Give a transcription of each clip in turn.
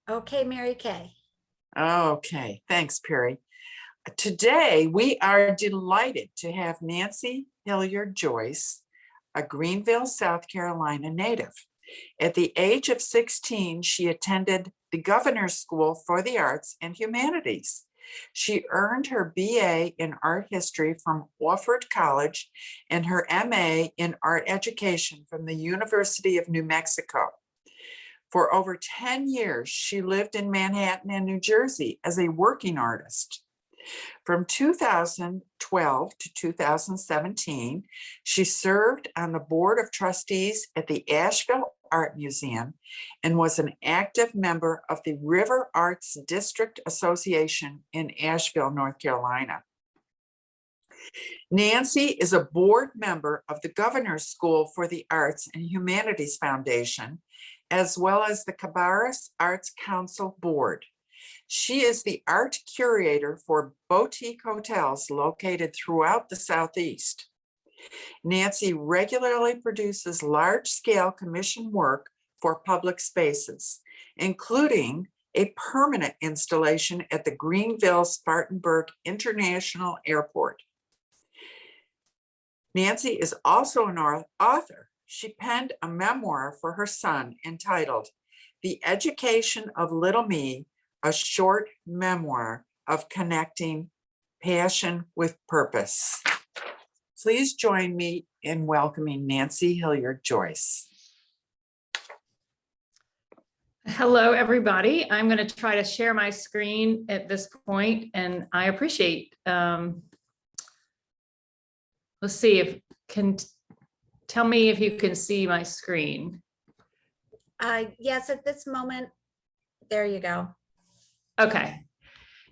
Okay, Mary Kay. Okay, thanks, Perry. Today, we are delighted to have Nancy Hilliard Joyce, a Greenville, South Carolina native. At the age of 16, she attended the Governor's School for the Arts and Humanities. She earned her BA in art history from Wofford College and her MA in art education from the University of New Mexico. For over 10 years, she lived in Manhattan and New Jersey as a working artist. From 2012 to 2017, she served on the board of trustees at the Asheville Art Museum and was an active member of the River Arts District Association in Asheville, North Carolina. Nancy is a board member of the Governor's School for the Arts and Humanities Foundation, as well as the Cabarrus Arts Council Board. She is the art curator for boutique hotels located throughout the Southeast. Nancy regularly produces large-scale commission work for public spaces, including a permanent installation at the Greenville-Spartanburg International Airport. Nancy is also an author. She penned a memoir for her son entitled The Education of Little Me, a short memoir of connecting passion with purpose. Please join me in welcoming Nancy Hilliard Joyce. Hello, everybody. I'm going to try to share my screen at this point, and I appreciate, let's see if tell me if you can see my screen. Yes, at this moment, there you go. Okay.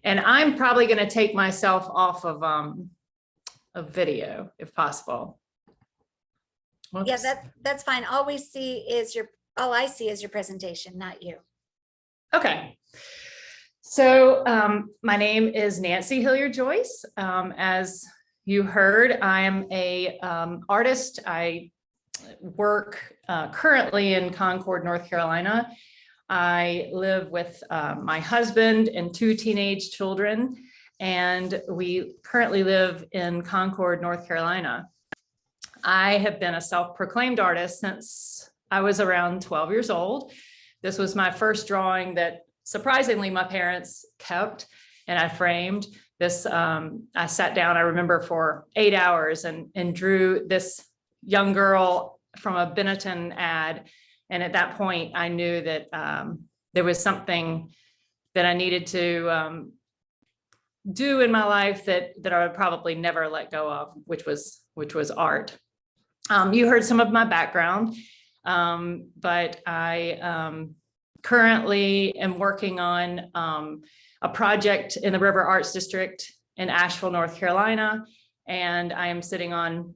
And I'm probably going to take myself off of a video if possible. Whoops. Yeah, that's fine. All I see is your presentation, not you. Okay. So my name is Nancy Hilliard Joyce. As you heard, I am a artist. I work currently in Concord, North Carolina. I live with my husband and 2 teenage children, and we currently live in Concord, North Carolina. I have been a self-proclaimed artist since I was around 12 years old. This was my first drawing that surprisingly my parents kept and I framed. This, I sat down, I remember, for 8 hours and drew this young girl from a Benetton ad. And at that point, I knew that there was something that I needed to do in my life that I would probably never let go of, which was art. You heard some of my background, but I currently am working on a project in the River Arts District in Asheville, North Carolina, and I am sitting on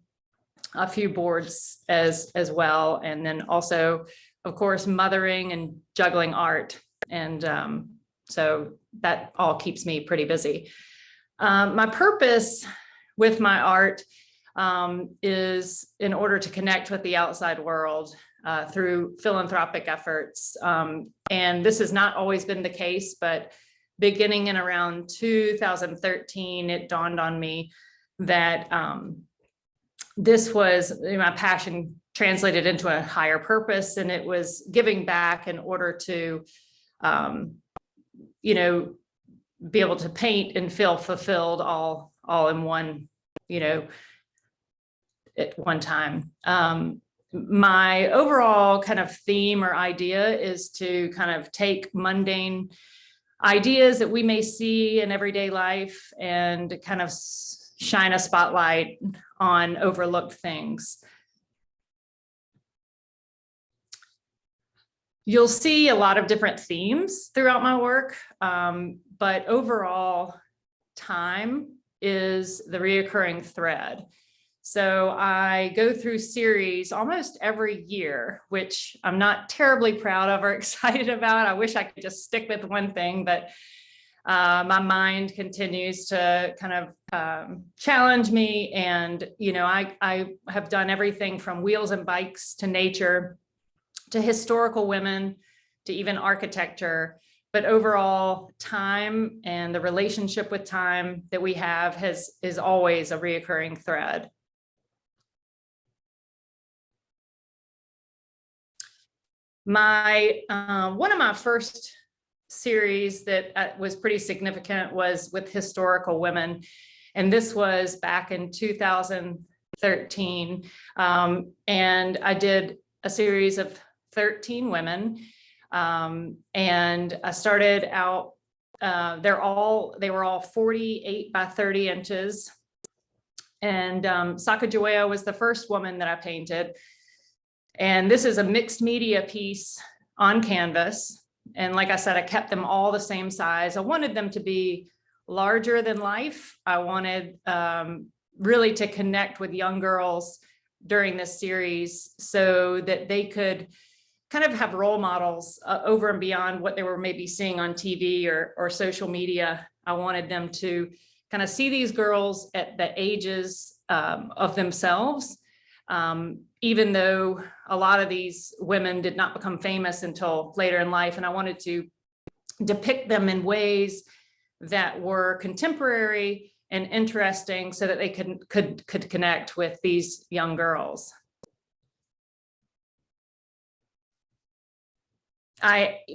a few boards as well, and then also, of course, mothering and juggling art, and so that all keeps me pretty busy. My purpose with my art is in order to connect with the outside world through philanthropic efforts, and this has not always been the case, but beginning in around 2013, it dawned on me that this was my passion translated into a higher purpose, and it was giving back in order to, be able to paint and feel fulfilled all in one, at one time. My overall kind of theme or idea is to kind of take mundane ideas that we may see in everyday life and kind of shine a spotlight on overlooked things. You'll see a lot of different themes throughout my work, but overall, time is the reoccurring thread. So I go through series almost every year, which I'm not terribly proud of or excited about. I wish I could just stick with one thing, but my mind continues to kind of challenge me. And, I have done everything from wheels and bikes to nature, to historical women, to even architecture. but overall time and the relationship with time that we have is always a reoccurring thread. One of my first series that was pretty significant was with historical women. And this was back in 2013. And I did a series of 13 women. And I started out, they were all 48 by 30 inches. And Sacagawea was the first woman that I painted. And this is a mixed media piece on canvas. And like I said, I kept them all the same size. I wanted them to be larger than life. I wanted really to connect with young girls during this series so that they could kind of have role models over and beyond what they were maybe seeing on TV or social media. I wanted them to kind of see these girls at the ages of themselves. Even though a lot of these women did not become famous until later in life. And I wanted to depict them in ways that were contemporary and interesting so that they could connect with these young girls.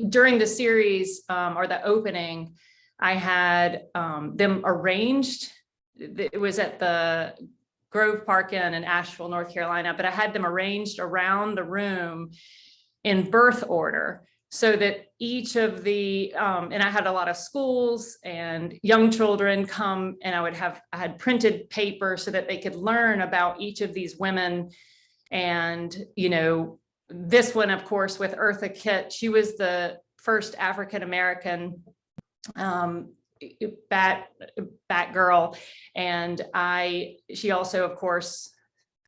During the series or the opening, I had them arranged. It was at the Grove Park Inn in Asheville, North Carolina, but I had them arranged around the room in birth order so that each of the, and I had a lot of schools and young children come, and I had printed paper so that they could learn about each of these women. And, you know, this one, of course, with Eartha Kitt, she was the first African-American Batgirl, and she also, of course,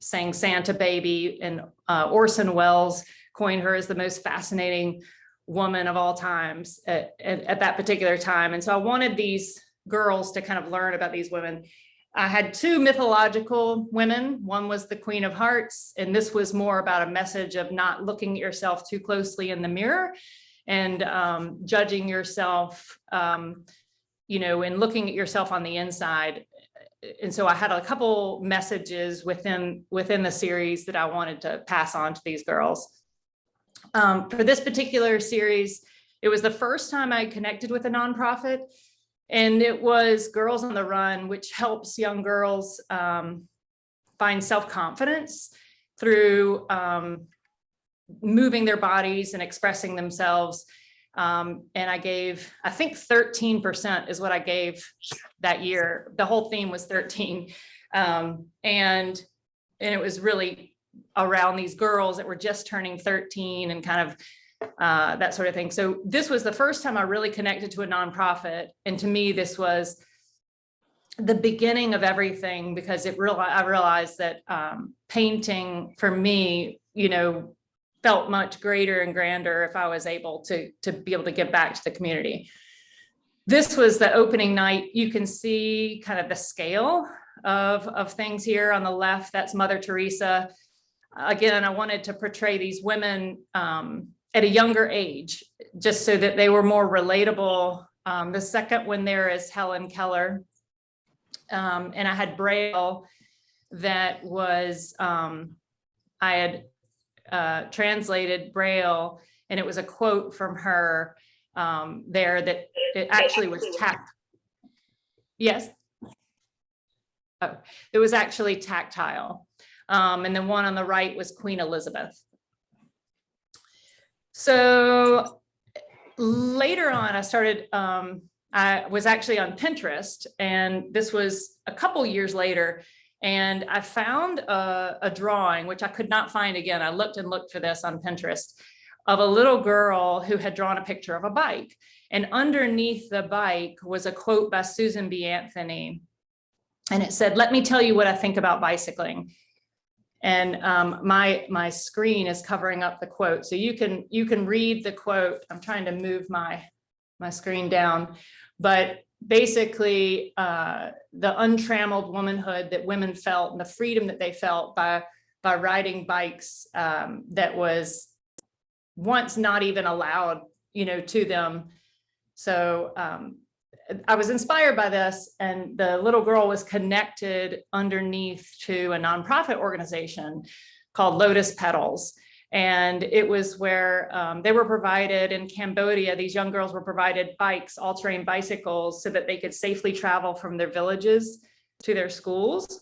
sang Santa Baby, and Orson Welles coined her as the most fascinating woman of all times at that particular time. And so I wanted these girls to kind of learn about these women. I had two mythological women. One was the Queen of Hearts, and this was more about a message of not looking at yourself too closely in the mirror and judging yourself, you know, and looking at yourself on the inside. And so I had a couple messages within the series that I wanted to pass on to these girls. For this particular series, it was the first time I connected with a nonprofit, and it was Girls on the Run, which helps young girls find self-confidence through moving their bodies and expressing themselves. And I gave, I think 13% is what I gave that year. The whole theme was 13. And it was really around these girls that were just turning 13 and kind of that sort of thing. So this was the first time I really connected to a nonprofit. And to me, this was the beginning of everything, because I realized that painting for me, you know, felt much greater and grander if I was able to be able to give back to the community. This was the opening night. You can see kind of the scale of things here on the left. That's Mother Teresa. Again, I wanted to portray these women at a younger age, just so that they were more relatable. The second one there is Helen Keller. And I had Braille that was, I had translated Braille, and it was a quote from her there that it actually was tact. Yes. Oh, it was actually tactile. And then one on the right was Queen Elizabeth. So later on, I was actually on Pinterest, and this was a couple years later, and I found a drawing, which I could not find again. I looked and looked for this on Pinterest, of a little girl who had drawn a picture of a bike. And underneath the bike was a quote by Susan B. Anthony. And it said, "Let me tell you what I think about bicycling." And my screen is covering up the quote, so you can read the quote. I'm trying to move my screen down, but basically the untrammeled womanhood that women felt, and the freedom that they felt by riding bikes that was once not even allowed, you know, to them. So I was inspired by this, and the little girl was connected underneath to a nonprofit organization called Lotus Petals. And it was where they were provided in Cambodia. These young girls were provided bikes, all-terrain bicycles, so that they could safely travel from their villages to their schools.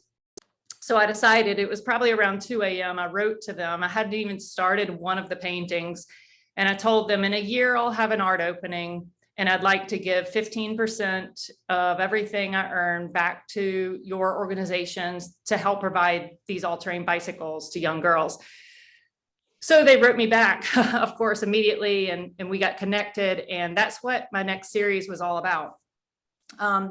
So I decided, it was probably around 2 a.m. I wrote to them. I hadn't even started one of the paintings. And I told them, in a year, I'll have an art opening, and I'd like to give 15% of everything I earn back to your organizations to help provide these all-terrain bicycles to young girls. So they wrote me back, of course, immediately, and we got connected. And that's what my next series was all about.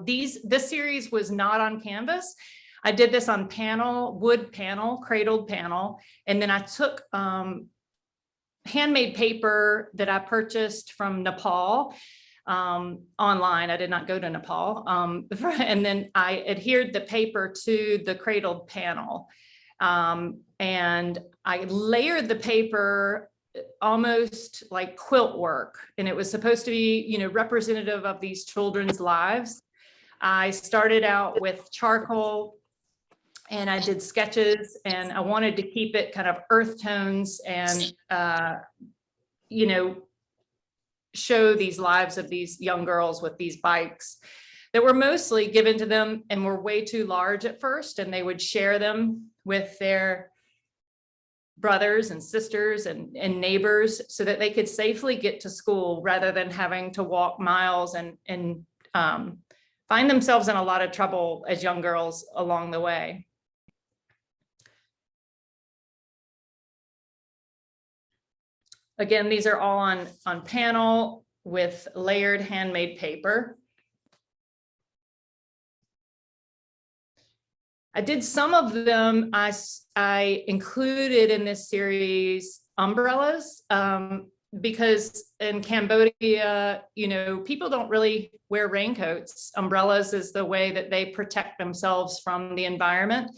This series was not on canvas. I did this on panel, wood panel, cradled panel. And then I took handmade paper that I purchased from Nepal online. I did not go to Nepal. And then I adhered the paper to the cradled panel. And I layered the paper almost like quilt work. And it was supposed to be, representative of these children's lives. I started out with charcoal, and I did sketches, and I wanted to keep it kind of earth tones and, show these lives of these young girls with these bikes that were mostly given to them and were way too large at first. And they would share them with their brothers and sisters and neighbors so that they could safely get to school rather than having to walk miles and find themselves in a lot of trouble as young girls along the way. Again, these are all on panel with layered handmade paper. I did some of them. I included in this series umbrellas because in Cambodia, people don't really wear raincoats. Umbrellas is the way that they protect themselves from the environment.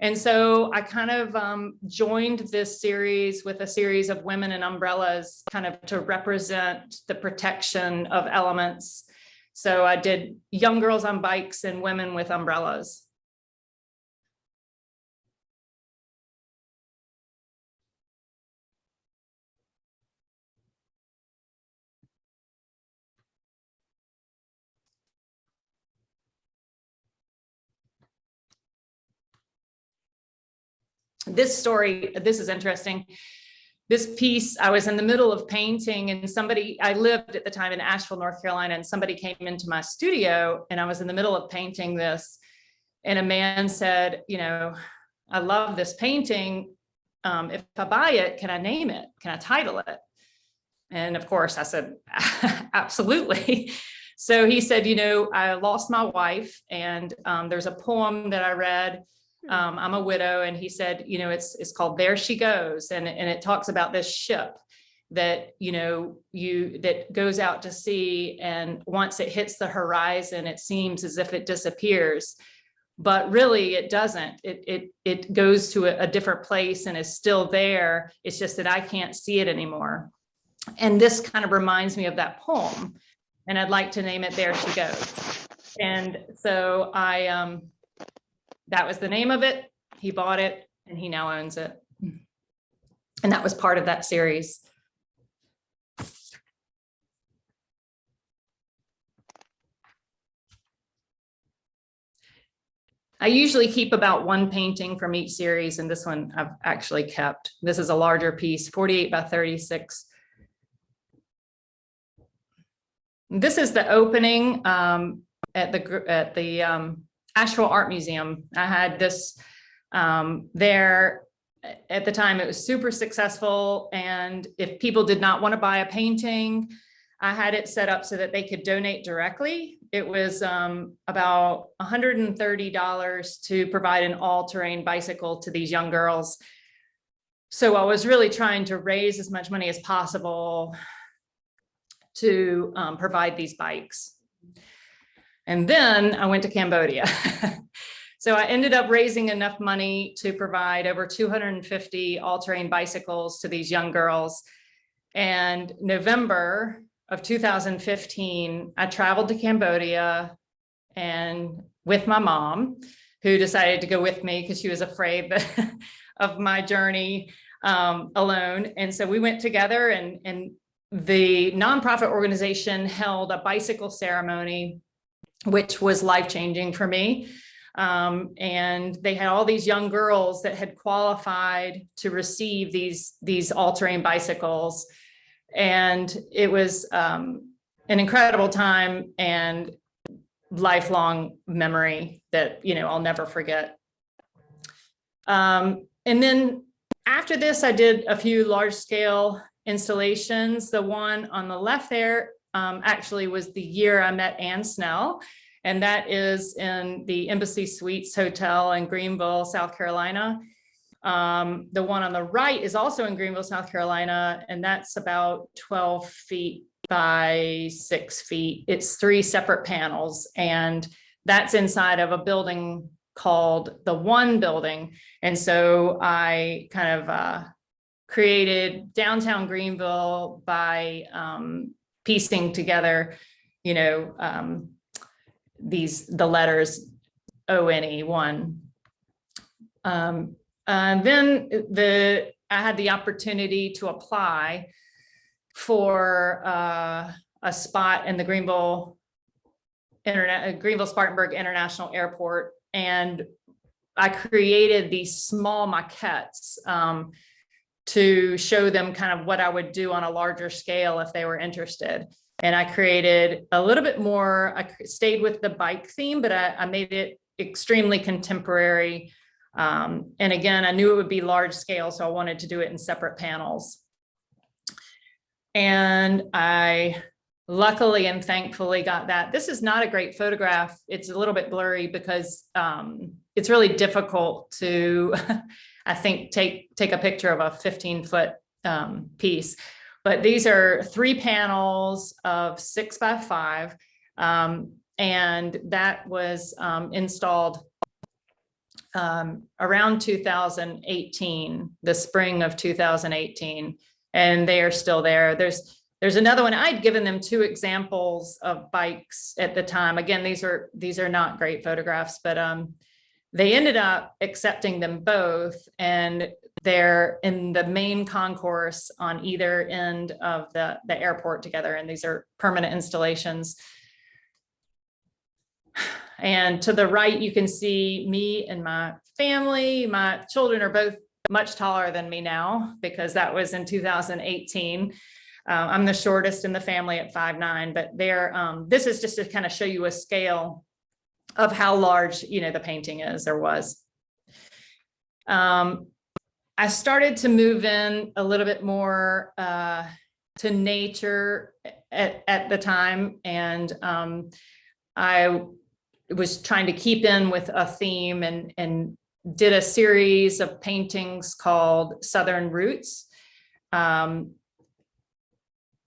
And so I kind of joined this series with a series of women in umbrellas, kind of to represent the protection of elements. So I did young girls on bikes and women with umbrellas. This story, this is interesting. This piece, I was in the middle of painting, and I lived at the time in Asheville, North Carolina, and somebody came into my studio, and I was in the middle of painting this, and a man said, I love this painting. If I buy it, can I name it? Can I title it? And of course I said, absolutely. So he said, I lost my wife, and there's a poem that I read. I'm a widow, and he said, it's called There She Goes, and it talks about this ship that that goes out to sea, and once it hits the horizon, it seems as if it disappears, but really it doesn't. It goes to a different place and is still there. It's just that I can't see it anymore. And this kind of reminds me of that poem, and I'd like to name it There She Goes. And so that was the name of it. He bought it, and he now owns it. And that was part of that series. I usually keep about one painting from each series, and this one I've actually kept. This is a larger piece, 48 by 36. This is the opening at the Asheville Art Museum. I had this there at the time. It was super successful, and if people did not want to buy a painting, I had it set up so that they could donate directly. It was about $130 to provide an all-terrain bicycle to these young girls. So I was really trying to raise as much money as possible to provide these bikes. And then I went to Cambodia. So I ended up raising enough money to provide over 250 all-terrain bicycles to these young girls. And November of 2015, I traveled to Cambodia and with my mom, who decided to go with me because she was afraid of my journey alone. And so we went together, and the nonprofit organization held a bicycle ceremony, which was life-changing for me. And they had all these young girls that had qualified to receive these all-terrain bicycles. And it was an incredible time and lifelong memory that, I'll never forget. And then after this, I did a few large-scale installations. The one on the left there actually was the year I met Ann Snell, and that is in the Embassy Suites Hotel in Greenville, South Carolina. The one on the right is also in Greenville, South Carolina, and that's about 12 feet by 6 feet. It's 3 separate panels, and that's inside of a building called the One Building. And so I kind of created downtown Greenville by piecing together, the letters ONE, one. Then I had the opportunity to apply for a spot in the Greenville Spartanburg International Airport, and I created these small maquettes to show them kind of what I would do on a larger scale if they were interested. And I created a little bit more. I stayed with the bike theme, but I made it extremely contemporary. And again, I knew it would be large scale, so I wanted to do it in separate panels. And I luckily and thankfully got that. This is not a great photograph. It's a little bit blurry because it's really difficult to, I think, take a picture of a 15-foot piece. But these are 3 panels of 6 by 5. And that was installed around 2018, the spring of 2018, and they are still there. There's another one. I'd given them 2 examples of bikes at the time. Again, these are not great photographs, but they ended up accepting them both, and they're in the main concourse on either end of the airport together. And these are permanent installations. And to the right, you can see me and my family. My children are both much taller than me now, because that was in 2018. I'm the shortest in the family at 5'9", but this is just to kind of show you a scale of how large, the painting is or was. I started to move in a little bit more to nature at the time, and I was trying to keep in with a theme, and did a series of paintings called Southern Roots.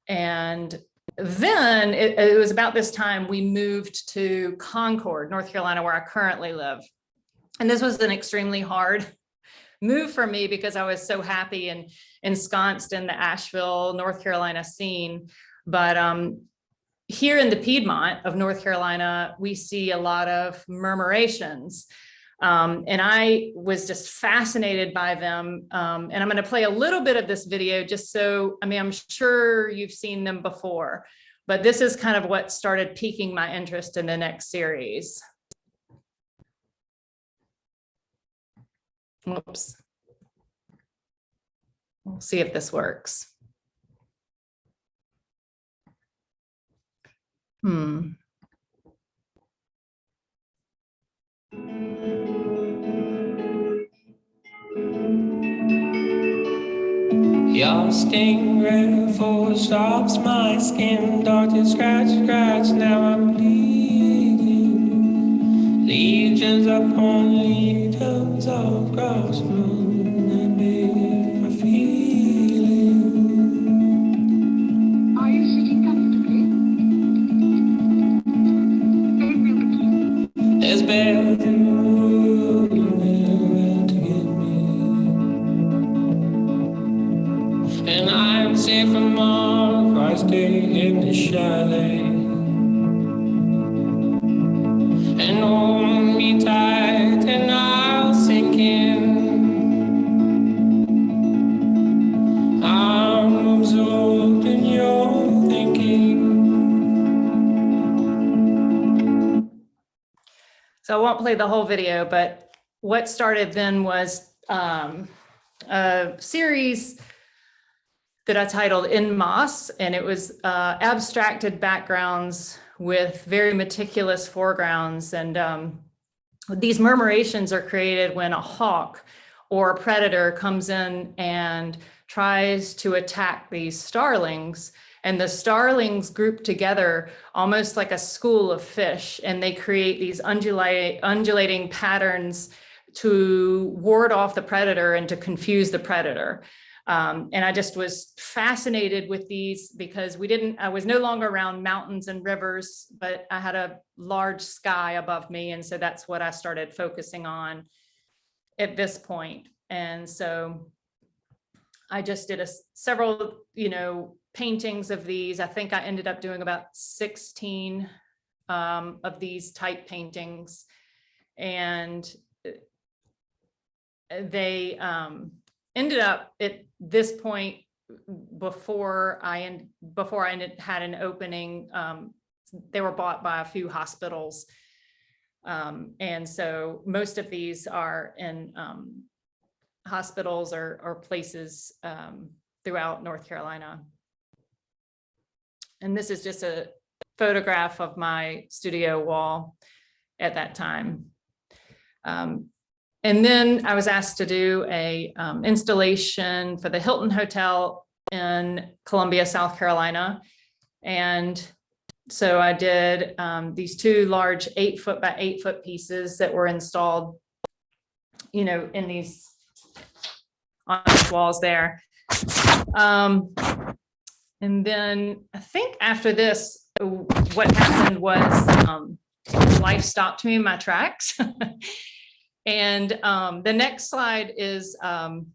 And then it was about this time we moved to Concord, North Carolina, where I currently live. And this was an extremely hard move for me because I was so happy and ensconced in the Asheville, North Carolina scene. But here in the Piedmont of North Carolina, we see a lot of murmurations. And I was just fascinated by them. And I'm going to play a little bit of this video just so, I'm sure you've seen them before, but this is kind of what started piquing my interest in the next series. Whoops. We'll see if this works. Your stingray full stops my skin, dark to scratch, now I'm bleeding. Legions upon legions of gross moon and big feeling. Are you sitting comfortably? There's bad in the room, to get me. And I'm safe from all, I stay in the chalet. And hold me tight and I'll sink in. I'm absorbed in your thinking. So I won't play the whole video, but what started then was a series that I titled In Moss, and it was abstracted backgrounds with very meticulous foregrounds. And these murmurations are created when a hawk or a predator comes in and tries to attack these starlings. And the starlings group together almost like a school of fish, and they create these undulating patterns to ward off the predator and to confuse the predator. And I just was fascinated with these because I was no longer around mountains and rivers, but I had a large sky above me. And so that's what I started focusing on at this point. And so I just did several, paintings of these. I think I ended up doing about 16 of these type paintings. And they ended up at this point, before I had an opening, they were bought by a few hospitals. And so most of these are in hospitals or places throughout North Carolina. And this is just a photograph of my studio wall at that time. And then I was asked to do a installation for the Hilton Hotel in Columbia, South Carolina. And so I did these two large 8-foot by 8-foot pieces that were installed, in these on these walls there. And then I think after this, what happened was life stopped me in my tracks. And the next slide is, I'm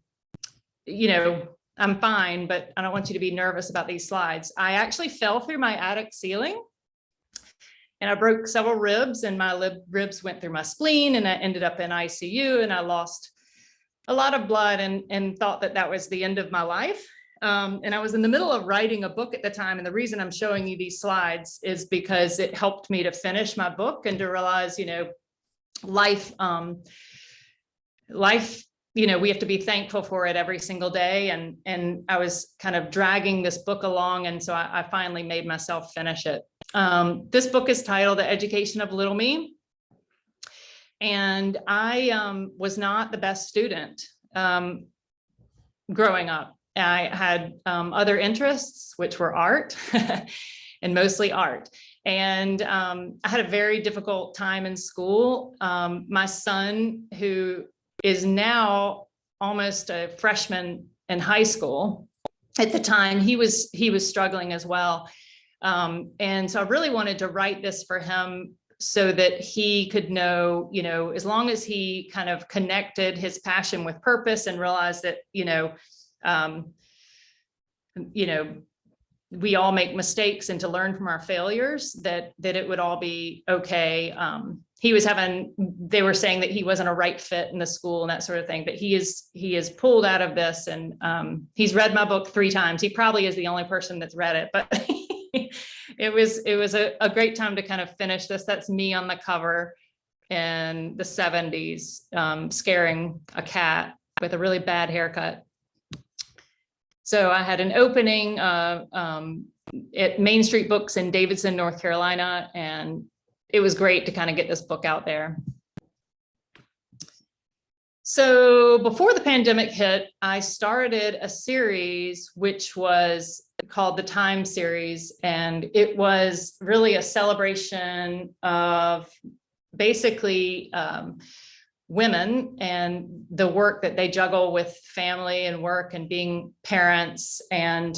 fine, but I don't want you to be nervous about these slides. I actually fell through my attic ceiling and I broke several ribs, and my ribs went through my spleen, and I ended up in ICU, and I lost a lot of blood and thought that was the end of my life. And I was in the middle of writing a book at the time. And the reason I'm showing you these slides is because it helped me to finish my book and to realize, life, we have to be thankful for it every single day. And I was kind of dragging this book along. And so I finally made myself finish it. This book is titled The Education of Little Me. And I was not the best student growing up. I had other interests, which were art and mostly art. And I had a very difficult time in school. My son, who is now almost a freshman in high school, at the time, he was struggling as well. And so I really wanted to write this for him so that he could know, as long as he kind of connected his passion with purpose and realized that, we all make mistakes, and to learn from our failures, that it would all be okay. They were saying that he wasn't a right fit in the school and that sort of thing, but he is pulled out of this, and he's read my book 3 times. He probably is the only person that's read it, but it was a great time to kind of finish this. That's me on the cover in the 70s, scaring a cat with a really bad haircut. So I had an opening at Main Street Books in Davidson, North Carolina, and it was great to kind of get this book out there. So before the pandemic hit, I started a series which was called the Time Series, and it was really a celebration of basically women and the work that they juggle with family and work and being parents. And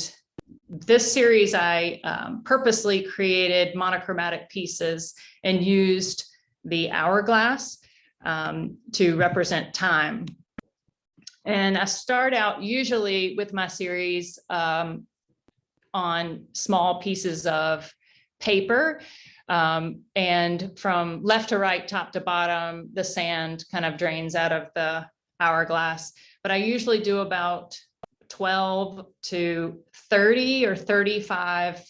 this series, I purposely created monochromatic pieces and used the hourglass to represent time. And I start out usually with my series on small pieces of paper. And from left to right, top to bottom, the sand kind of drains out of the hourglass. But I usually do about 12 to 30 or 35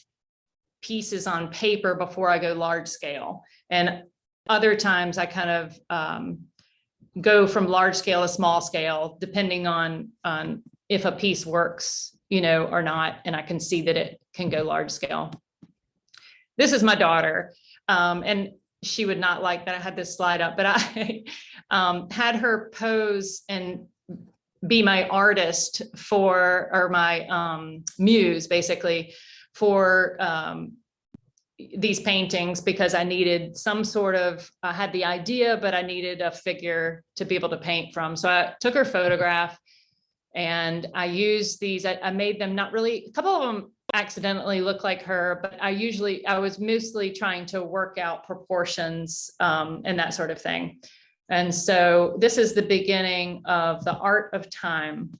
pieces on paper before I go large scale. And other times I kind of go from large scale to small scale, depending on if a piece works, or not, and I can see that it can go large scale. This is my daughter, and she would not like that I had this slide up, but I had her pose and be my artist or my muse, basically, for these paintings, because I needed some sort of, I had the idea, but I needed a figure to be able to paint from. So I took her photograph and I used these, I made them not really, a couple of them accidentally look like her, but I was mostly trying to work out proportions and that sort of thing. And so this is the beginning of the art of time.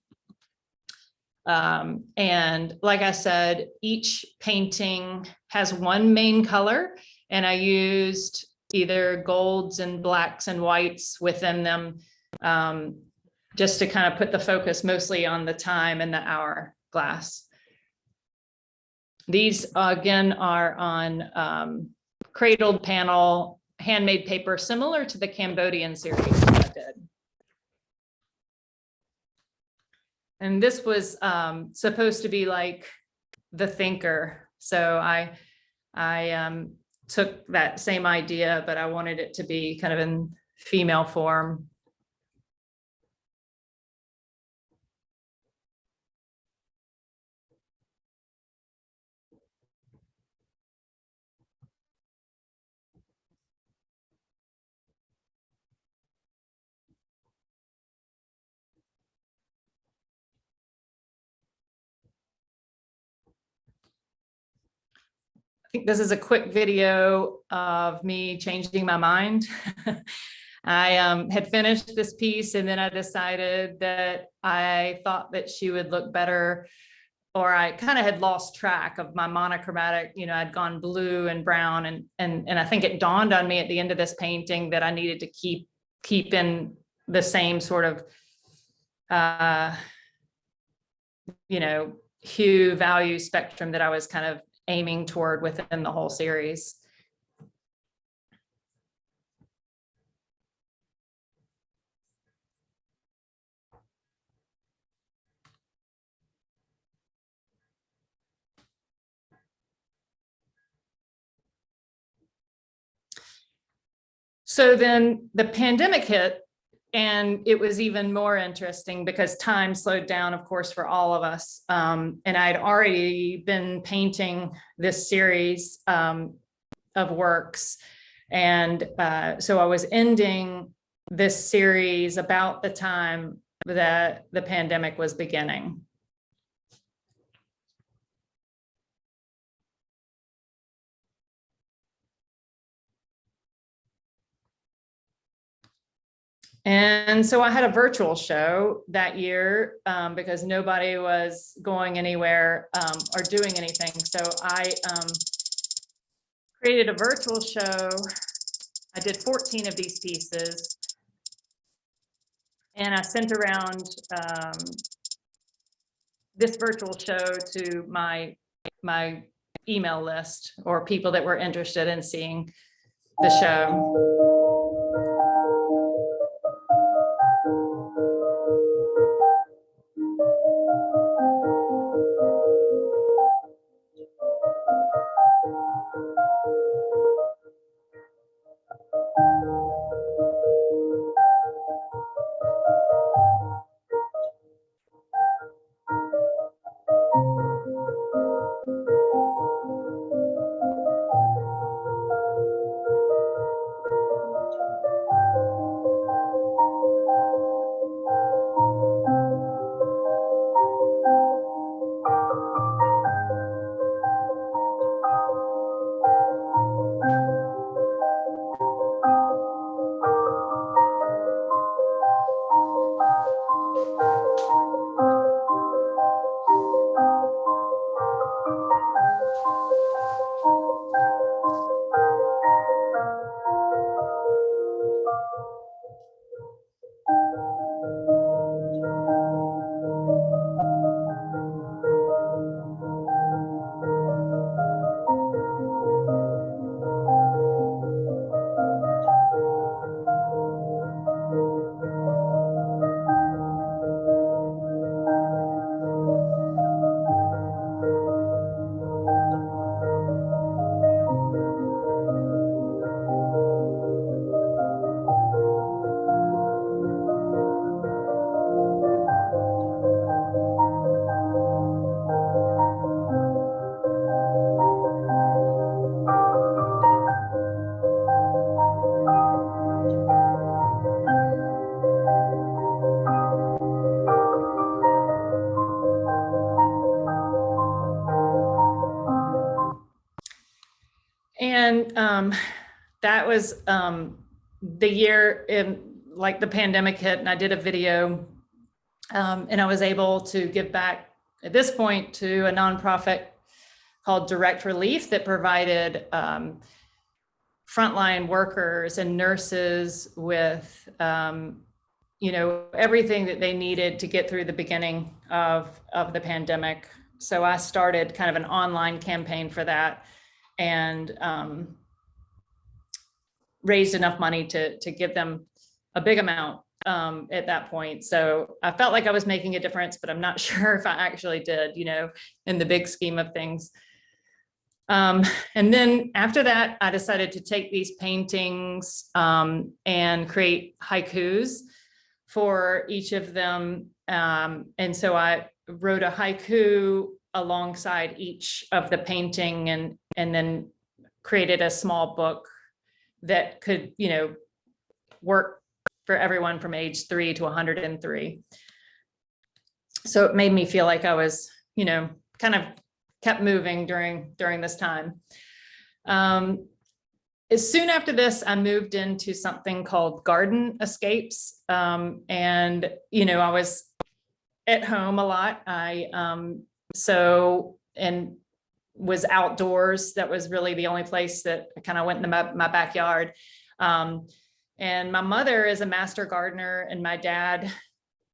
And like I said, each painting has one main color, and I used either golds and blacks and whites within them, just to kind of put the focus mostly on the time and the hourglass. These again are on cradled panel, handmade paper, similar to the Cambodian series that I did. And this was supposed to be like the thinker. So I took that same idea, but I wanted it to be kind of in female form. I think this is a quick video of me changing my mind. I had finished this piece, and then I decided that I thought that she would look better, or I kind of had lost track of my monochromatic, I'd gone blue and brown, and I think it dawned on me at the end of this painting that I needed to keep in the same sort of hue value spectrum that I was kind of aiming toward within the whole series. So then the pandemic hit, and it was even more interesting because time slowed down, of course, for all of us. And I'd already been painting this series of works. And so I was ending this series about the time that the pandemic was beginning. And so I had a virtual show that year because nobody was going anywhere or doing anything. So I created a virtual show. I did 14 of these pieces, and I sent around this virtual show to my email list, or people that were interested in seeing the show. And that was the year like the pandemic hit, and I did a video, and I was able to give back at this point to a nonprofit called Direct Relief that provided frontline workers and nurses with everything that they needed to get through the beginning of the pandemic. So I started kind of an online campaign for that, and raised enough money to give them a big amount at that point. So I felt like I was making a difference, but I'm not sure if I actually did, in the big scheme of things. And then after that, I decided to take these paintings and create haikus for each of them. And so I wrote a haiku alongside each of the painting, and then created a small book that could, work for everyone from age 3 to 103. So it made me feel like I was, kind of kept moving during this time. As soon after this, I moved into something called garden escapes. And, I was at home a lot. And was outdoors. That was really the only place that I kind of went in my backyard. And my mother is a master gardener, and my dad,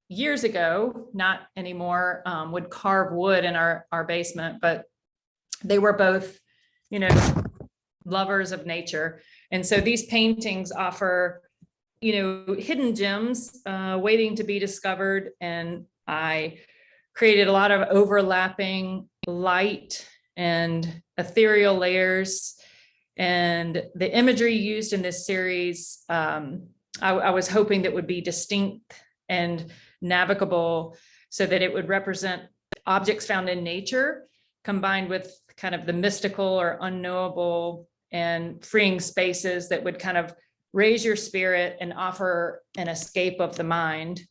years ago, not anymore, would carve wood in our basement, but they were both, lovers of nature. And so these paintings offer, hidden gems waiting to be discovered. And I created a lot of overlapping light and ethereal layers. And the imagery used in this series, I was hoping that would be distinct and navigable, so that it would represent objects found in nature, combined with kind of the mystical or unknowable, and freeing spaces that would kind of raise your spirit and offer an escape of the mind.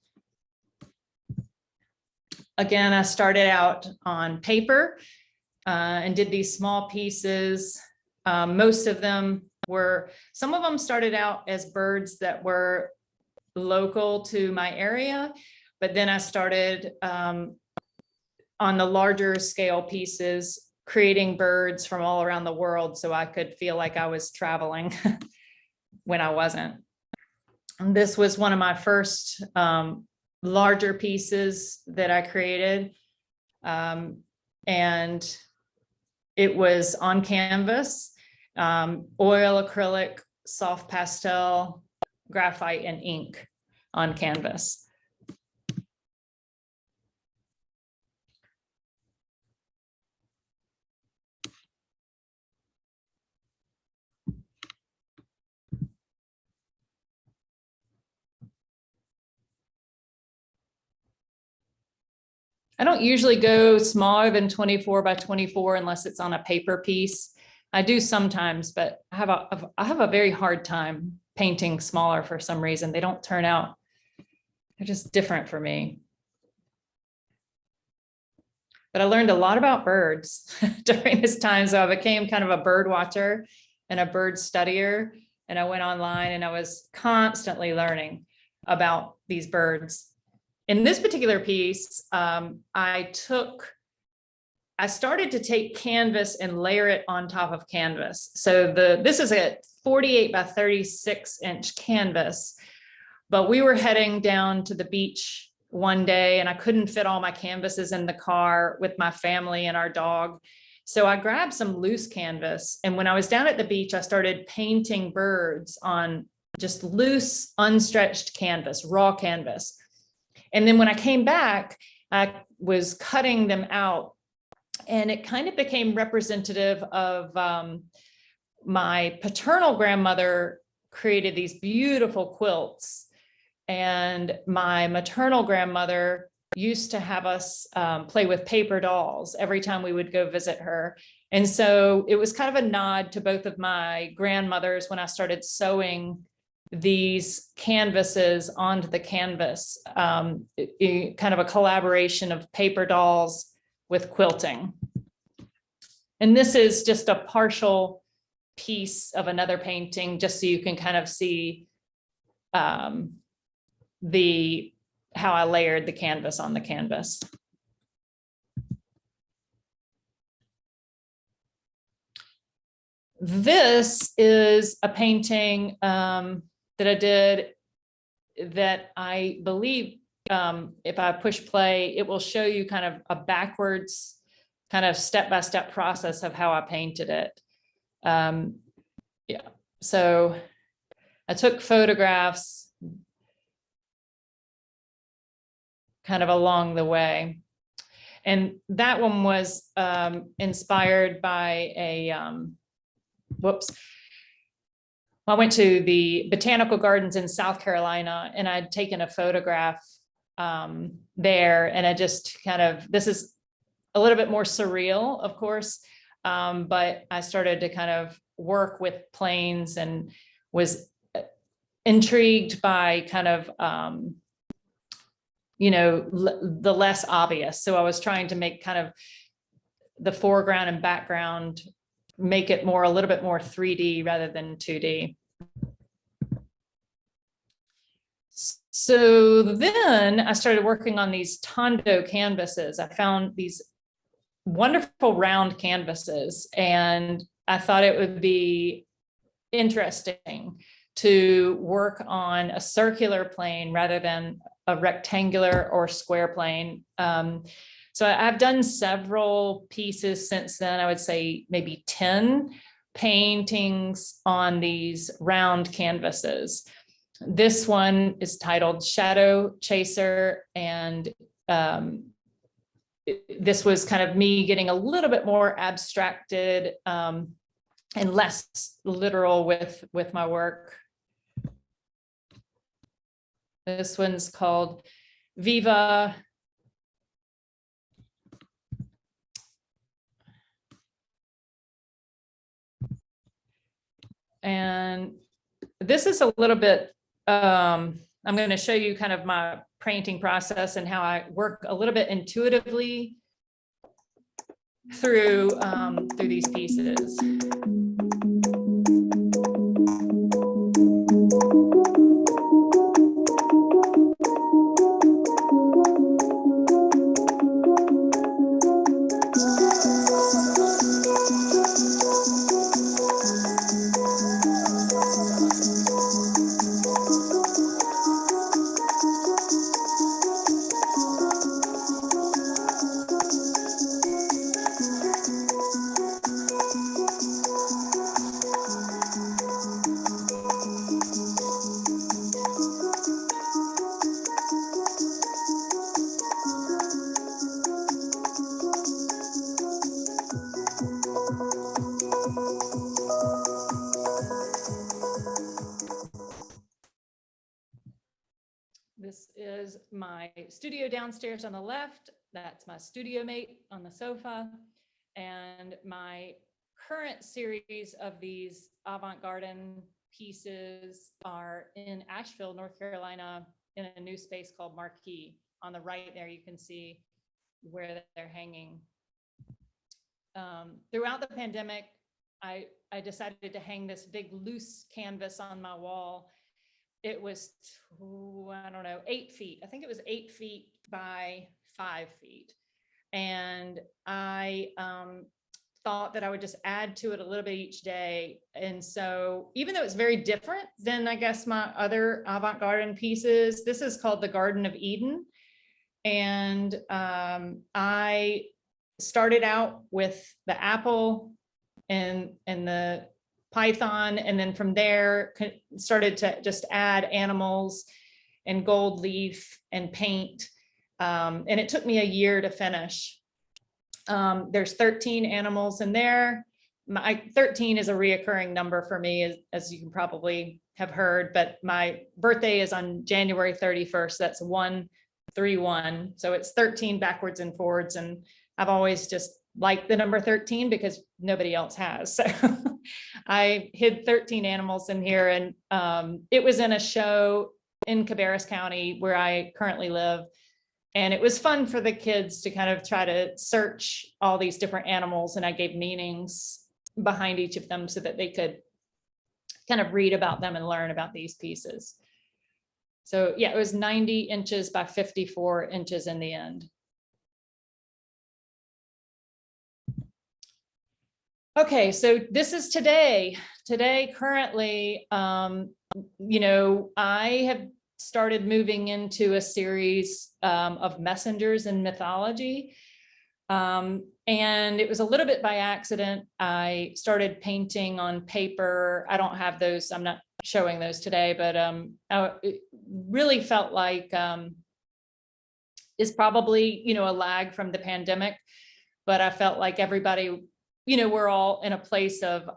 Again, I started out on paper and did these small pieces. Most of them some of them started out as birds that were local to my area, but then I started on the larger scale pieces, creating birds from all around the world, so I could feel like I was traveling when I wasn't. And this was one of my first larger pieces that I created. And it was on canvas, oil, acrylic, soft pastel, graphite, and ink on canvas. I don't usually go smaller than 24 by 24 unless it's on a paper piece. I do sometimes, but I have a very hard time painting smaller for some reason. They don't turn out, they're just different for me. But I learned a lot about birds during this time. So I became kind of a bird watcher and a bird studier. And I went online and I was constantly learning about these birds. In this particular piece, I started to take canvas and layer it on top of canvas. So this is a 48 by 36 inch canvas, but we were heading down to the beach one day and I couldn't fit all my canvases in the car with my family and our dog. So I grabbed some loose canvas. And when I was down at the beach, I started painting birds on just loose, unstretched canvas, raw canvas. And then when I came back, I was cutting them out, and it kind of became representative of my paternal grandmother created these beautiful quilts, and my maternal grandmother used to have us play with paper dolls every time we would go visit her. And so it was kind of a nod to both of my grandmothers when I started sewing these canvases onto the canvas, kind of a collaboration of paper dolls with quilting. And this is just a partial piece of another painting, just so you can kind of see how I layered the canvas on the canvas. This is a painting that I did that I believe if I push play, it will show you kind of a backwards kind of step-by-step process of how I painted it. Yeah, so I took photographs kind of along the way. And that one was inspired by a, I went to the botanical gardens in South Carolina, and I'd taken a photograph there, and I just kind of, this is a little bit more surreal, of course, but I started to kind of work with planes and was intrigued by kind of, the less obvious. So I was trying to make kind of the foreground and background, make it more, a little bit more 3D rather than 2D. So then I started working on these Tondo canvases. I found these wonderful round canvases, and I thought it would be interesting to work on a circular plane rather than a rectangular or square plane. So I've done several pieces since then. I would say maybe 10 paintings on these round canvases. This one is titled Shadow Chaser, and this was kind of me getting a little bit more abstracted and less literal with my work. This one's called Viva. And this is a little bit, I'm going to show you kind of my painting process and how I work a little bit intuitively through these pieces. This is my studio downstairs on the left. That's my studio mate on the sofa. And my current series of these avant-garde pieces are in Asheville, North Carolina, in a new space called Marquee. On the right there, you can see where they're hanging. Throughout the pandemic, I decided to hang this big loose canvas on my wall. It was, I don't know, 8 feet. I think it was 8 feet by 5 feet. And I thought that I would just add to it a little bit each day. And so even though it's very different than, I guess, my other avant-garde pieces, this is called the Garden of Eden. And I started out with the apple and the python, and then from there started to just add animals and gold leaf and paint, and it took me a year to finish. There's 13 animals in there. 13 is a reoccurring number for me, as you can probably have heard, but my birthday is on January 31st. That's 131, so it's 13 backwards and forwards, and I've always just liked the number 13 because nobody else has. So I hid 13 animals in here, and it was in a show in Cabarrus County where I currently live. And it was fun for the kids to kind of try to search all these different animals, and I gave meanings behind each of them so that they could kind of read about them and learn about these pieces. So yeah, it was 90 inches by 54 inches in the end. Okay, so this is today. Today, currently, you know, I have started moving into a series of messengers in mythology. And it was a little bit by accident. I started painting on paper. I don't have those. I'm not showing those today, but it really felt like is probably, you know, a lag from the pandemic. But I felt like everybody, you know, we're all in a place of,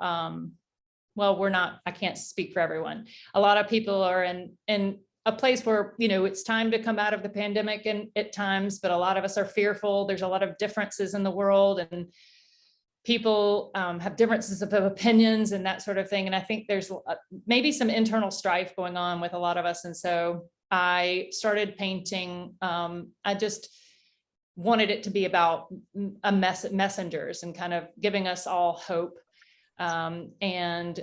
well, we're not, I can't speak for everyone. A lot of people are in a place where, you know, it's time to come out of the pandemic and at times, but a lot of us are fearful. There's a lot of differences in the world, and people have differences of opinions and that sort of thing. And I think there's maybe some internal strife going on with a lot of us. And so I started painting. I just wanted it to be about messengers and kind of giving us all hope. And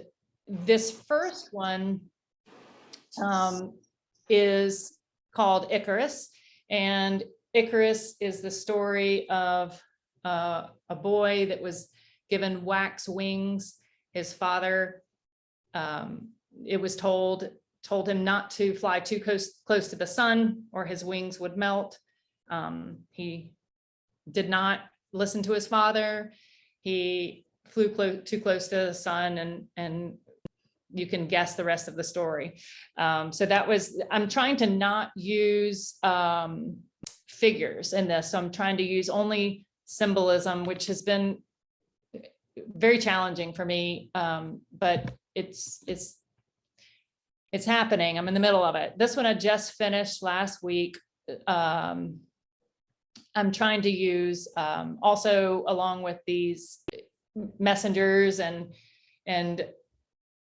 this first one is called Icarus. And Icarus is the story of a boy that was given wax wings. His father, it was told him not to fly too close to the sun or his wings would melt. He did not listen to his father. He flew too close to the sun, and you can guess the rest of the story. So that was, I'm trying to not use figures in this. So I'm trying to use only symbolism, which has been very challenging for me, but it's happening. I'm in the middle of it. This one I just finished last week. I'm trying to use also along with these messengers, and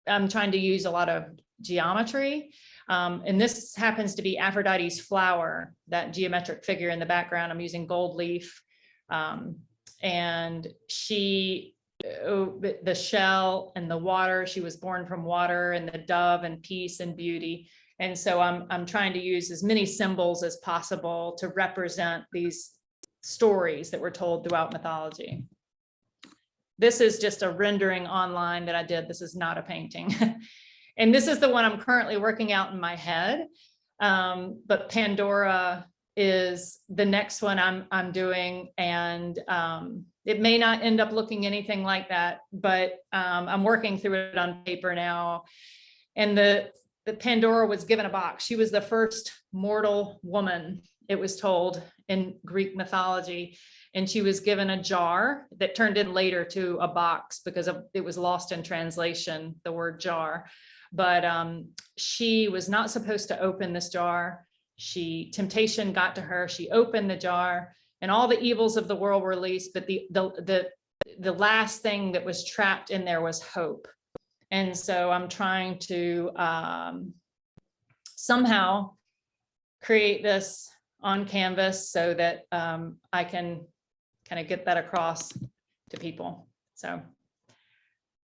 I'm trying to use a lot of geometry. And this happens to be Aphrodite's flower, that geometric figure in the background. I'm using gold leaf. And she, the shell and the water, she was born from water, and the dove and peace and beauty. And so I'm trying to use as many symbols as possible to represent these stories that were told throughout mythology. This is just a rendering online that I did. This is not a painting. And this is the one I'm currently working out in my head. But Pandora is the next one I'm doing. And it may not end up looking anything like that, but I'm working through it on paper now. And the Pandora was given a box. She was the first mortal woman, it was told in Greek mythology. And she was given a jar that turned in later to a box because it was lost in translation, the word jar. But she was not supposed to open this jar. Temptation got to her. She opened the jar, and all the evils of the world were released. But the last thing that was trapped in there was hope. And so I'm trying to somehow create this on canvas so that I can kind of get that across to people. So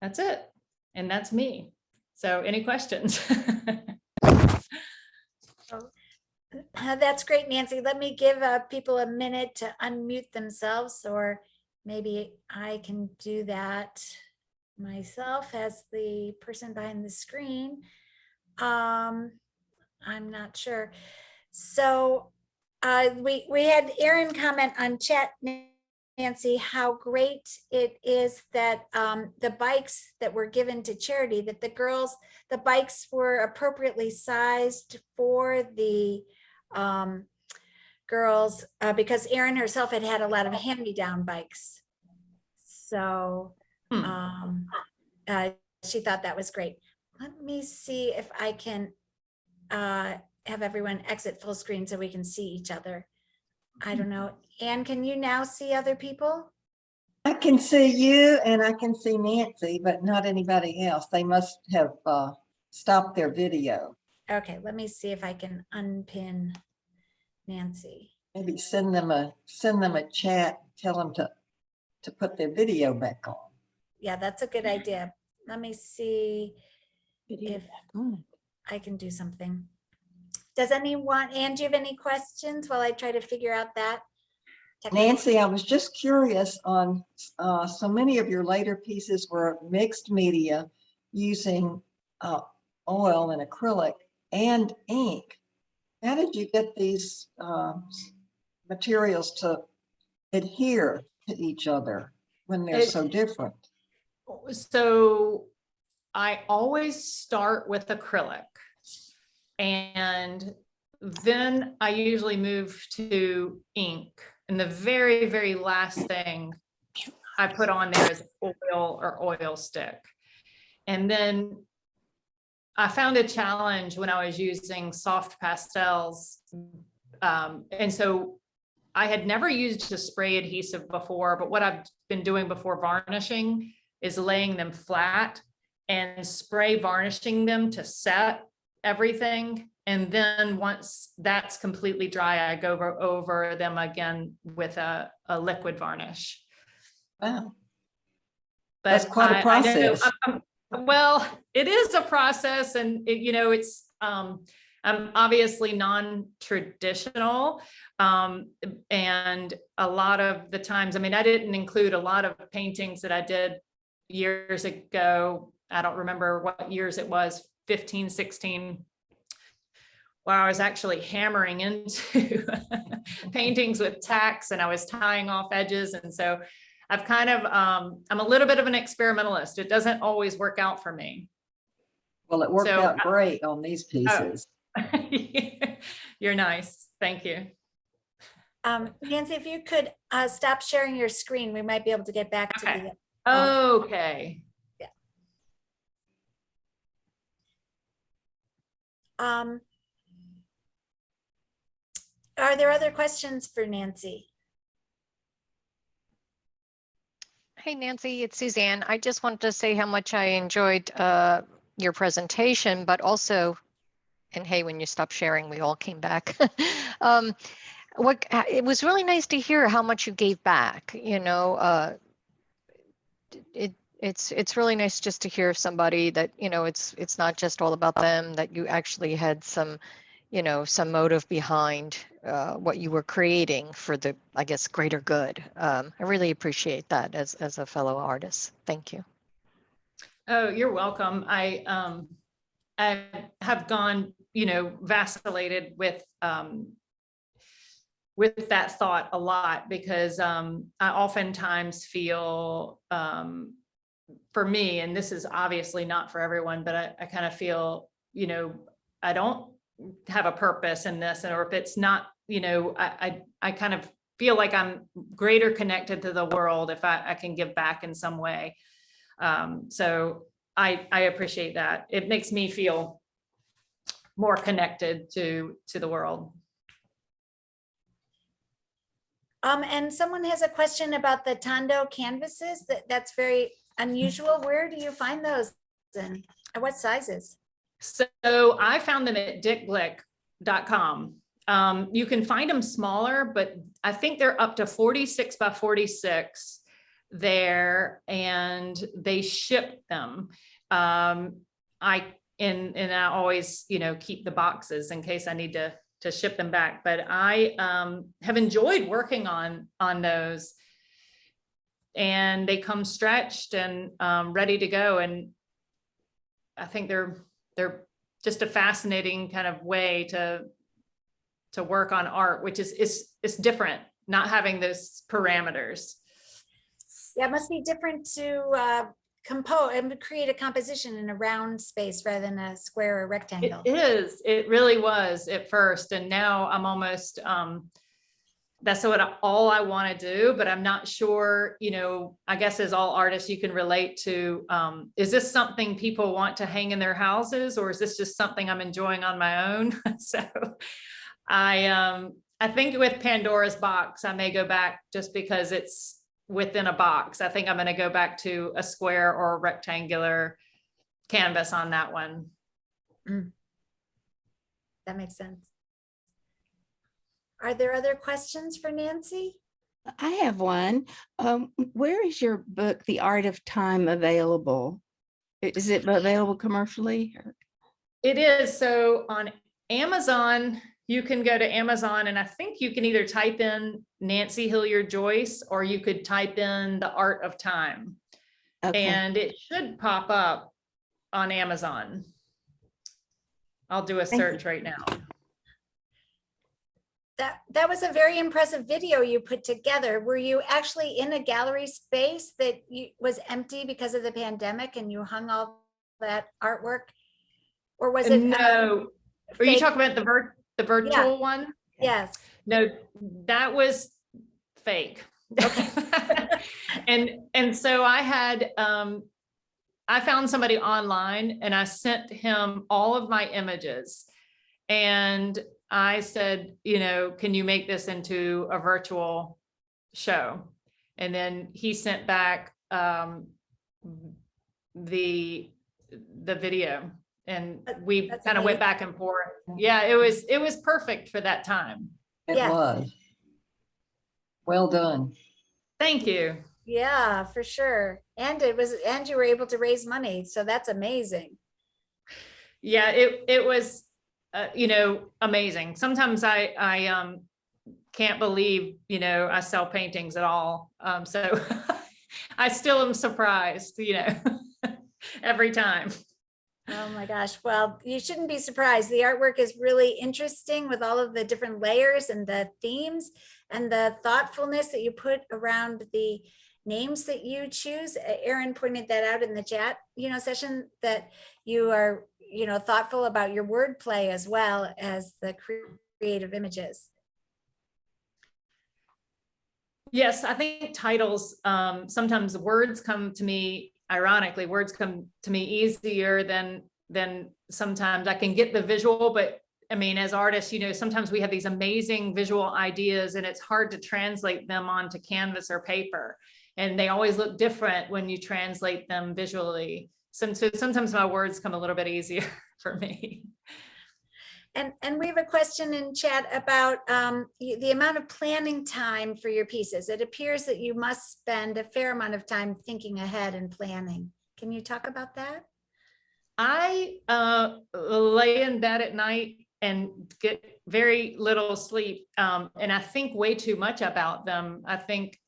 that's it. And that's me. So any questions? That's great, Nancy. Let me give people a minute to unmute themselves, or maybe I can do that myself as the person behind the screen. I'm not sure. So we had Erin comment on chat, Nancy, how great it is that the bikes that were given to charity, that the bikes were appropriately sized for the girls, because Erin herself had a lot of hand-me-down bikes. So she thought that was great. Let me see if I can have everyone exit full screen so we can see each other. I don't know. Anne, can you now see other people? I can see you and I can see Nancy, but not anybody else. They must have stopped their video. Okay, let me see if I can unpin Nancy. Maybe send them a chat, tell them to put their video back on. Yeah, that's a good idea. Let me see if I can do something. Does anyone, Anne, do you have any questions while I try to figure out that? technical- Nancy, I was just curious on, so many of your later pieces were mixed media using oil and acrylic and ink. How did you get these materials to adhere to each other when they're It- so different? So I always start with acrylic, and then I usually move to ink. And the very, very last thing I put on there is oil or oil stick. And then I found a challenge when I was using soft pastels. And so I had never used a spray adhesive before, but what I've been doing before varnishing is laying them flat and spray varnishing them to set everything. And then once that's completely dry, I go over them again with a liquid varnish. Wow, But that's quite a I know process. well, it is a process, and it's I'm obviously non-traditional, and a lot of the times, I mean, I didn't include a lot of paintings that I did years ago. I don't remember what years it was, 15, 16, where I was actually hammering into paintings with tacks, and I was tying off edges. And so I've kind of, I'm a little bit of an experimentalist. It doesn't always work out for me. Well, it worked So, out great on these pieces. You're nice. Thank you. Nancy, if you could stop sharing your screen, we might be able to get back to Okay. the. Okay. Are there other questions for Nancy? Hey, Nancy, it's Suzanne. I just wanted to say how much I enjoyed your presentation, but also, and hey, when you stopped sharing, we all came back. It was really nice to hear how much you gave back. It's really nice just to hear somebody that, it's not just all about them, that you actually had some motive behind what you were creating for the, I guess, greater good. I really appreciate that as a fellow artist. Thank you. Oh, you're welcome. I have gone, vacillated with that thought a lot, because I oftentimes feel, for me, and this is obviously not for everyone, but I kind of feel, I don't have a purpose in this, or if it's not, I kind of feel like I'm greater connected to the world if I can give back in some way. So I appreciate that. It makes me feel more connected to the world. And someone has a question about the Tondo canvases. That's very unusual. Where do you find those, and what sizes? So I found them at dickblick.com. You can find them smaller, but I think they're up to 46 by 46 there, and they ship them. I always, keep the boxes in case I need to ship them back. But I have enjoyed working on those, and they come stretched and ready to go. And I think they're just a fascinating kind of way to work on art, which is different, not having those parameters. Yeah, it must be different to compose and create a composition in a round space rather than a square or rectangle. It really was at first, and now I'm almost that's all I want to do. But I'm not sure, I guess as all artists, you can relate to, is this something people want to hang in their houses, or is this just something I'm enjoying on my own? So I think with Pandora's box, I may go back just because it's within a box. I think I'm going to go back to a square or a rectangular canvas on that one. That makes sense. Are there other questions for Nancy? I have one. Where is your book, The Art of Time, available? Is it available commercially? It is. So on Amazon, you can go to Amazon and I think you can either type in Nancy Hilliard Joyce or you could type in The Art of Time. Okay. And it should pop up on Amazon. I'll do a Thank you. search right now. That was a very impressive video you put together. Were you actually in a gallery space that was empty because of the pandemic and you hung all that artwork? Or was it? No. Are you fake? talking about the virtual one? Yes. No, that was fake. Okay. And so I had I found somebody online and I sent him all of my images. And I said, you know, can you make this into a virtual show? And then he sent back the video, and we That's kind of went amazing. back and forth. Yeah, it was perfect for that time. It Yes. was. Well done. Thank you. Yeah, for sure. And you were able to raise money. So that's amazing. Yeah, it was, you know, amazing. Sometimes I can't believe, you know, I sell paintings at all. So I still am surprised, you know, every time. Oh my gosh. Well, you shouldn't be surprised. The artwork is really interesting with all of the different layers and the themes and the thoughtfulness that you put around the names that you choose. Erin pointed that out in the chat, you know, session, that you are, you know, thoughtful about your wordplay as well as the creative images. Yes, I think titles, sometimes words come to me, ironically, words come to me easier than sometimes I can get the visual, but I mean, as artists, you know, sometimes we have these amazing visual ideas and it's hard to translate them onto canvas or paper. And they always look different when you translate them visually. So sometimes my words come a little bit easier for me. And we have a question in chat about the amount of planning time for your pieces. It appears that you must spend a fair amount of time thinking ahead and planning. Can you talk about that? I lay in bed at night and get very little sleep. And I think way too much about them. I think,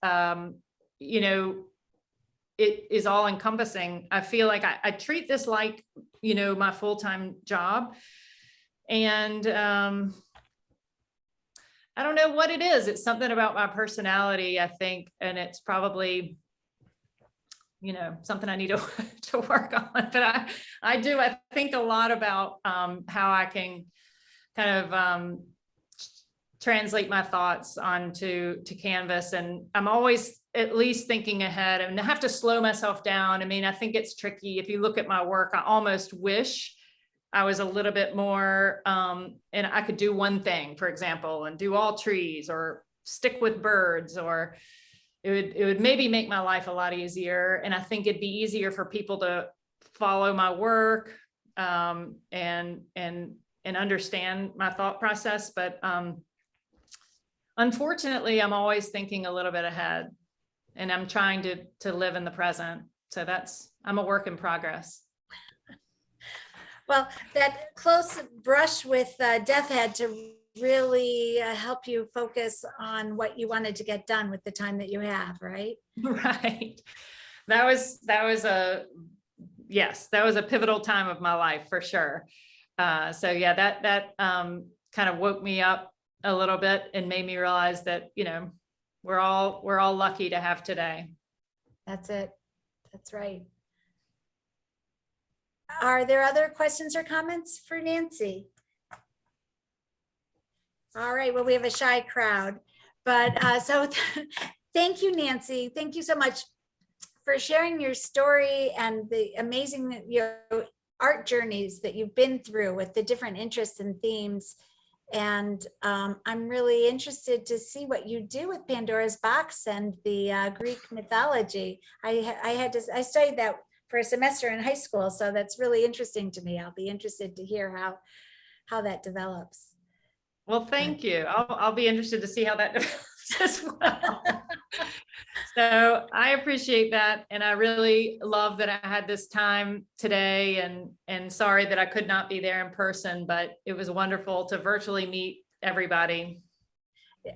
you know, it is all encompassing. I feel like I treat this like, you know, my full-time job. And I don't know what it is. It's something about my personality, I think, and it's probably, you know, something I need to work on. But I think a lot about how I can kind of translate my thoughts onto canvas. And I'm always at least thinking ahead, and I have to slow myself down. I mean, I think it's tricky. If you look at my work, I almost wish I was a little bit more, and I could do one thing, for example, and do all trees or stick with birds, or it would maybe make my life a lot easier. And I think it'd be easier for people to follow my work and understand my thought process. But unfortunately, I'm always thinking a little bit ahead, and I'm trying to live in the present. So I'm a work in progress. Well, that close brush with death had to really help you focus on what you wanted to get done with the time that you have, right? Right. That was a pivotal time of my life for sure. So yeah, that kind of woke me up a little bit and made me realize that, you know, we're all lucky to have today. That's it. That's right. Are there other questions or comments for Nancy? All right, well, we have a shy crowd, but so thank you, Nancy. Thank you so much for sharing your story and the amazing art journeys that you've been through with the different interests and themes. And I'm really interested to see what you do with Pandora's Box and the Greek mythology. I studied that for a semester in high school, so that's really interesting to me. I'll be interested to hear how that develops. Well, thank you. I'll be interested to see how that develops as well. So I appreciate that. And I really love that I had this time today, and sorry that I could not be there in person, but it was wonderful to virtually meet everybody.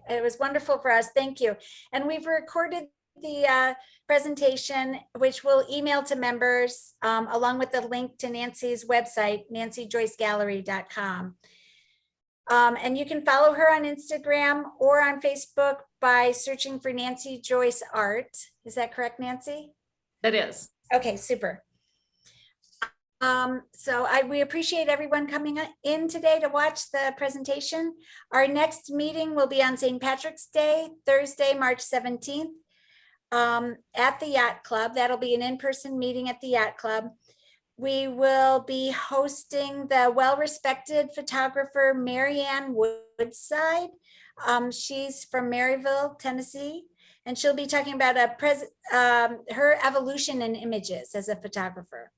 It was wonderful for us. Thank you. And we've recorded the presentation, which we'll email to members along with the link to Nancy's website, nancyjoycegallery.com. And you can follow her on Instagram or on Facebook by searching for Nancy Joyce Art. Is that correct, Nancy? That is. Okay, super. So we appreciate everyone coming in today to watch the presentation. Our next meeting will be on St. Patrick's Day, Thursday, March 17th, at the Yacht Club. That'll be an in-person meeting at the Yacht Club. We will be hosting the well-respected photographer Marianne Woodside. She's from Maryville, Tennessee, and she'll be talking about her evolution in images as a photographer.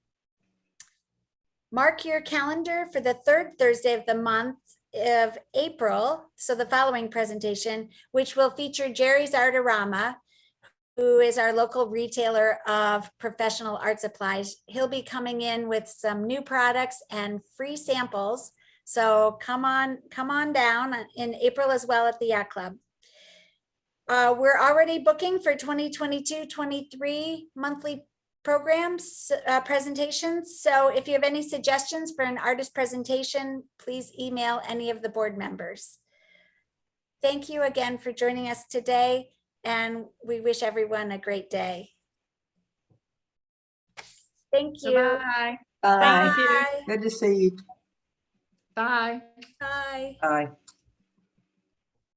Mark your calendar for the third Thursday of the month of April, so the following presentation, which will feature Jerry's Artorama, who is our local retailer of professional art supplies. He'll be coming in with some new products and free samples. So come on down in April as well at the Yacht Club. We're already booking for 2022-23 monthly programs, presentations. So if you have any suggestions for an artist presentation, please email any of the board members. Thank you again for joining us today, and we wish everyone a great day. Thank you. Bye. Bye. Thank you. Bye. Good to see you. Bye. Bye. Bye.